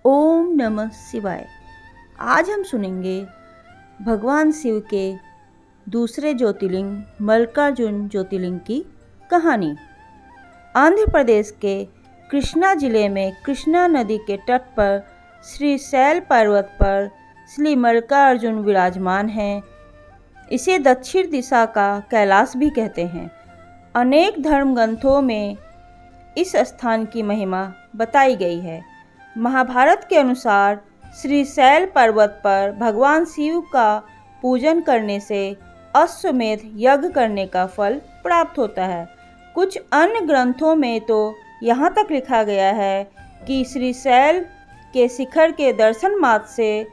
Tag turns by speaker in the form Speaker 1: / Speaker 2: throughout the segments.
Speaker 1: ओम नमः शिवाय। आज हम सुनेंगे भगवान शिव के दूसरे ज्योतिर्लिंग मल्लिकार्जुन ज्योतिर्लिंग की कहानी। आंध्र प्रदेश के कृष्णा जिले में कृष्णा नदी के तट पर श्री शैल पर्वत पर श्री मल्लिकार्जुन विराजमान हैं। इसे दक्षिण दिशा का कैलाश भी कहते हैं। अनेक धर्म ग्रंथों में इस स्थान की महिमा बताई गई है। महाभारत के अनुसार श्री शैल पर्वत पर भगवान शिव का पूजन करने से अश्वमेध यज्ञ करने का फल प्राप्त होता है। कुछ अन्य ग्रंथों में तो यहाँ तक लिखा गया है कि श्री शैल के शिखर के दर्शन मात्र से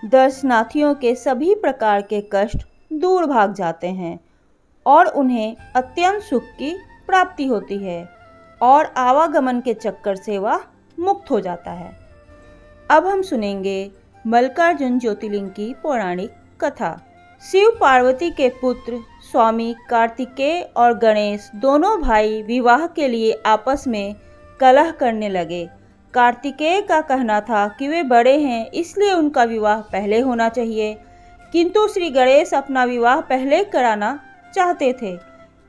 Speaker 1: दर्शनार्थियों के सभी प्रकार के कष्ट दूर भाग जाते हैं और उन्हें अत्यंत सुख की प्राप्ति होती है और आवागमन के चक्कर से वह मुक्त हो जाता है। अब हम सुनेंगे मल्लिकार्जुन ज्योतिर्लिंग की पौराणिक कथा। शिव पार्वती के पुत्र स्वामी कार्तिकेय और गणेश दोनों भाई विवाह के लिए आपस में कलह करने लगे। कार्तिकेय का कहना था कि वे बड़े हैं इसलिए उनका विवाह पहले होना चाहिए, किंतु श्री गणेश अपना विवाह पहले कराना चाहते थे।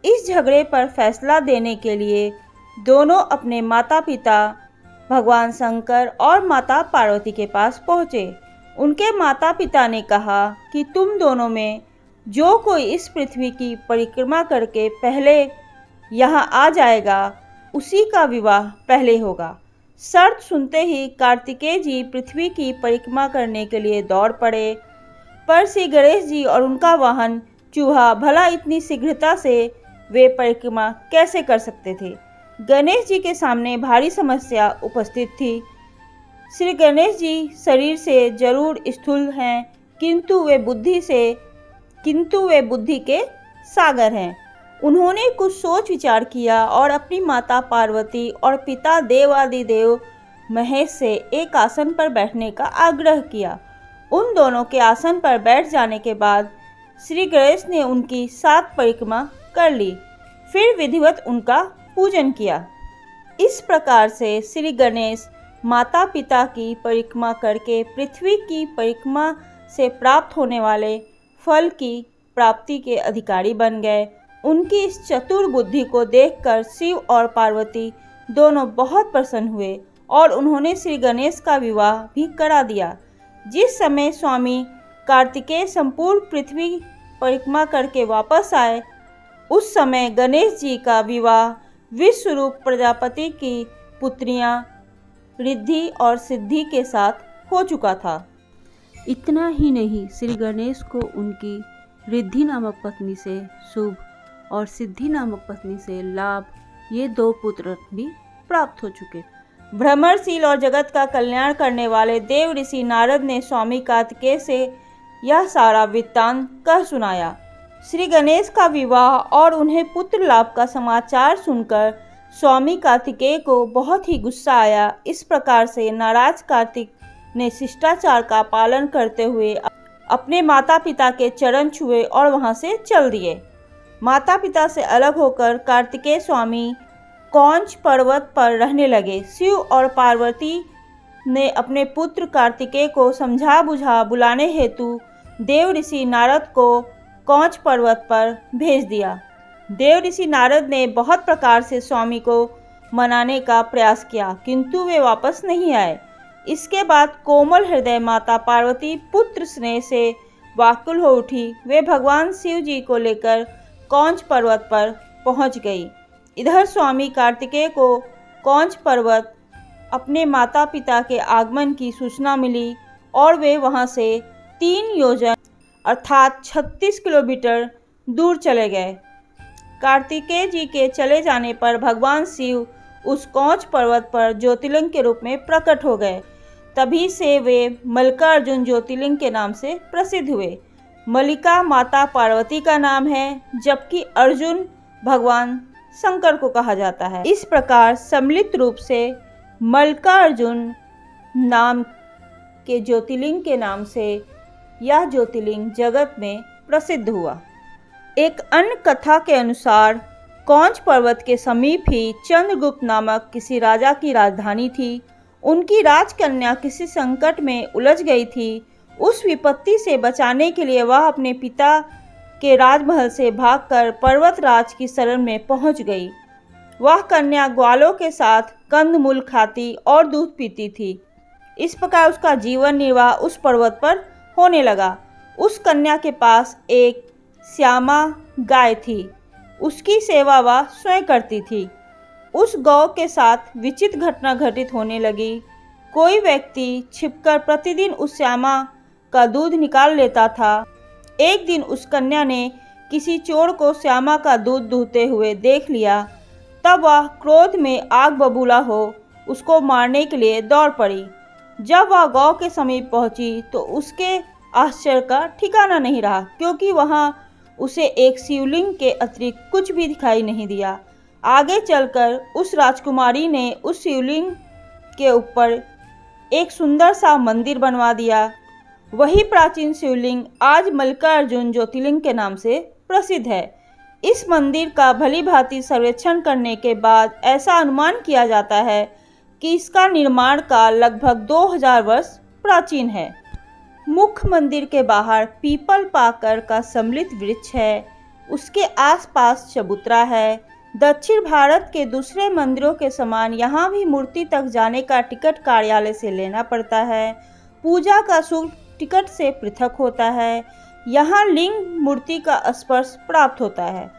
Speaker 1: इस झगड़े पर फैसला देने के लिए दोनों अपने माता पिता भगवान शंकर और माता पार्वती के पास पहुँचे। उनके माता पिता ने कहा कि तुम दोनों में जो कोई इस पृथ्वी की परिक्रमा करके पहले यहाँ आ जाएगा उसी का विवाह पहले होगा। शर्त सुनते ही कार्तिकेय जी पृथ्वी की परिक्रमा करने के लिए दौड़ पड़े, पर श्री गणेश जी और उनका वाहन चूहा भला इतनी शीघ्रता से वे परिक्रमा कैसे कर सकते थे। गणेश जी के सामने भारी समस्या उपस्थित थी। श्री गणेश जी शरीर से जरूर स्थूल हैं, किंतु वे बुद्धि के सागर हैं। उन्होंने कुछ सोच विचार किया और अपनी माता पार्वती और पिता देवादिदेव महेश से एक आसन पर बैठने का आग्रह किया। उन दोनों के आसन पर बैठ जाने के बाद श्री गणेश ने उनकी 7 परिक्रमा कर ली, फिर विधिवत उनका पूजन किया। इस प्रकार से श्री गणेश माता पिता की परिक्रमा करके पृथ्वी की परिक्रमा से प्राप्त होने वाले फल की प्राप्ति के अधिकारी बन गए। उनकी इस चतुर बुद्धि को देखकर शिव और पार्वती दोनों बहुत प्रसन्न हुए और उन्होंने श्री गणेश का विवाह भी करा दिया। जिस समय स्वामी कार्तिकेय संपूर्ण पृथ्वी परिक्रमा करके वापस आए, उस समय गणेश जी का विवाह विश्वरूप प्रजापति की पुत्रियां रिद्धि और सिद्धि के साथ हो चुका था। इतना ही नहीं, श्री गणेश को उनकी रिद्धि नामक पत्नी से शुभ और सिद्धि नामक पत्नी से लाभ, ये 2 पुत्र भी प्राप्त हो चुके। भ्रमरशील और जगत का कल्याण करने वाले देव ऋषि नारद ने स्वामी कार्तिकेय से यह सारा वृत्तांत कह सुनाया। श्री गणेश का विवाह और उन्हें पुत्र लाभ का समाचार सुनकर स्वामी कार्तिकेय को बहुत ही गुस्सा आया। इस प्रकार से नाराज कार्तिक ने शिष्टाचार का पालन करते हुए अपने माता पिता के चरण छुए और वहां से चल दिए। माता पिता से अलग होकर कार्तिकेय स्वामी कौंच पर्वत पर रहने लगे। शिव और पार्वती ने अपने पुत्र कार्तिकेय को समझा बुझा बुलाने हेतु देव ऋषि नारद को कौंच पर्वत पर भेज दिया। देव ऋषि नारद ने बहुत प्रकार से स्वामी को मनाने का प्रयास किया, किंतु वे वापस नहीं आए। इसके बाद कोमल हृदय माता पार्वती पुत्र स्नेह से व्याकुल हो उठी। वे भगवान शिव जी को लेकर कौंच पर्वत पर पहुंच गई। इधर स्वामी कार्तिकेय को कौंच पर्वत अपने माता पिता के आगमन की सूचना मिली और वे वहां से 3 योजन अर्थात 36 किलोमीटर दूर चले गए। कार्तिकेय जी के चले जाने पर भगवान शिव उस कौंच पर्वत पर ज्योतिर्लिंग के रूप में प्रकट हो गए। तभी से वे मल्लिकार्जुन ज्योतिर्लिंग के नाम से प्रसिद्ध हुए। मल्लिका माता पार्वती का नाम है, जबकि अर्जुन भगवान शंकर को कहा जाता है। इस प्रकार सम्मिलित रूप से मल्लिकार्जुन नाम के ज्योतिर्लिंग के नाम से यह ज्योतिर्लिंग जगत में प्रसिद्ध हुआ। एक अन्य कथा के अनुसार कौंच पर्वत के समीप ही चंद्रगुप्त नामक किसी राजा की राजधानी थी उनकी राजकन्या किसी संकट में उलझ गई थी। उस विपत्ति से बचाने के लिए वह अपने पिता के राजमहल से भागकर पर्वतराज की शरण में पहुंच गई। वह कन्या ग्वालों के साथ कंदमूल खाती और दूध पीती थी। इस प्रकार उसका जीवन निर्वाह उस पर्वत पर होने लगा। उस कन्या के पास एक श्यामा गाय थी। उसकी सेवा वह स्वयं करती थी। उस गौ के साथ विचित्र घटना घटित होने लगी। कोई व्यक्ति छिपकर प्रतिदिन उस श्यामा का दूध निकाल लेता था। एक दिन उस कन्या ने किसी चोर को श्यामा का दूध दूहते हुए देख लिया। तब वह क्रोध में आग बबूला हो उसको मारने के लिए दौड़ पड़ी। जब वह गौ के समीप पहुंची तो उसके आश्चर्य का ठिकाना नहीं रहा, क्योंकि वहां उसे एक शिवलिंग के अतिरिक्त कुछ भी दिखाई नहीं दिया। आगे चलकर उस राजकुमारी ने उस शिवलिंग के ऊपर एक सुंदर सा मंदिर बनवा दिया। वही प्राचीन शिवलिंग आज मल्लिकार्जुन ज्योतिर्लिंग के नाम से प्रसिद्ध है। इस मंदिर का भली भांति सर्वेक्षण करने के बाद ऐसा अनुमान किया जाता है कि इसका निर्माण काल लगभग 2000 वर्ष प्राचीन है। मुख्य मंदिर के बाहर पीपल पाकर का सम्मिलित वृक्ष है। उसके आसपास चबूतरा है। दक्षिण भारत के दूसरे मंदिरों के समान यहाँ भी मूर्ति तक जाने का टिकट कार्यालय से लेना पड़ता है। पूजा का शुल्क टिकट से पृथक होता है। यहाँ लिंग मूर्ति का स्पर्श प्राप्त होता है।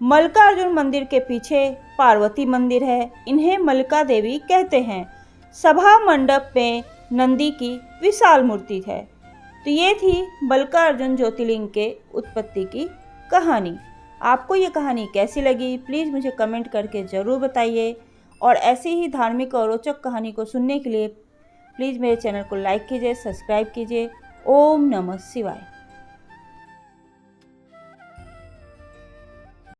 Speaker 1: मल्लिकार्जुन मंदिर के पीछे पार्वती मंदिर है। इन्हें मल्लिका देवी कहते हैं। सभा मंडप में नंदी की विशाल मूर्ति है। तो ये थी मल्लिकार्जुन ज्योतिर्लिंग के उत्पत्ति की कहानी। आपको ये कहानी कैसी लगी प्लीज़ मुझे कमेंट करके ज़रूर बताइए। और ऐसी ही धार्मिक और रोचक कहानी को सुनने के लिए प्लीज़ मेरे चैनल को लाइक कीजिए, सब्सक्राइब कीजिए। ओम नमः शिवाय।